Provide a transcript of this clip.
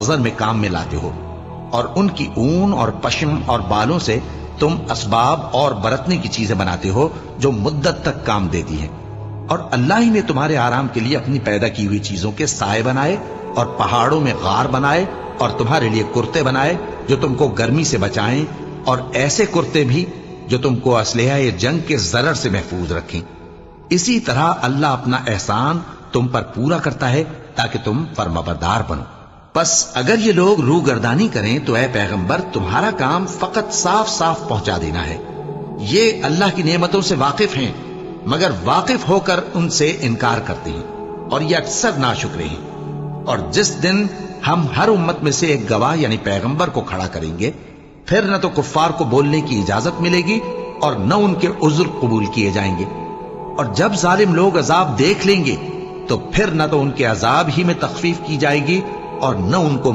وزن میں کام میں لاتے ہو، اور ان کی اون اور پشم اور بالوں سے تم اسباب اور برتنے کی چیزیں بناتے ہو جو مدت تک کام دیتی ہیں۔ اور اللہ ہی نے تمہارے آرام کے لیے اپنی پیدا کی ہوئی چیزوں کے سائے بنائے اور پہاڑوں میں غار بنائے اور تمہارے لیے کرتے بنائے جو تم کو گرمی سے بچائیں، اور ایسے کرتے بھی جو تم کو اسلحہ جنگ کے ضرر سے محفوظ رکھیں۔ اسی طرح اللہ اپنا احسان تم پر پورا کرتا ہے تاکہ تم فرمانبردار بنو۔ پس اگر یہ لوگ روگردانی کریں تو اے پیغمبر تمہارا کام فقط صاف صاف پہنچا دینا ہے۔ یہ اللہ کی نعمتوں سے واقف ہیں مگر واقف ہو کر ان سے انکار کرتے ہیں، اور یہ اکثر ناشکرے ہیں۔ اور جس دن ہم ہر امت میں سے ایک گواہ یعنی پیغمبر کو کھڑا کریں گے، پھر نہ تو کفار کو بولنے کی اجازت ملے گی اور نہ ان کے عذر قبول کیے جائیں گے۔ اور جب ظالم لوگ عذاب دیکھ لیں گے تو پھر نہ تو ان کے عذاب ہی میں تخفیف کی جائے گی اور نہ ان کو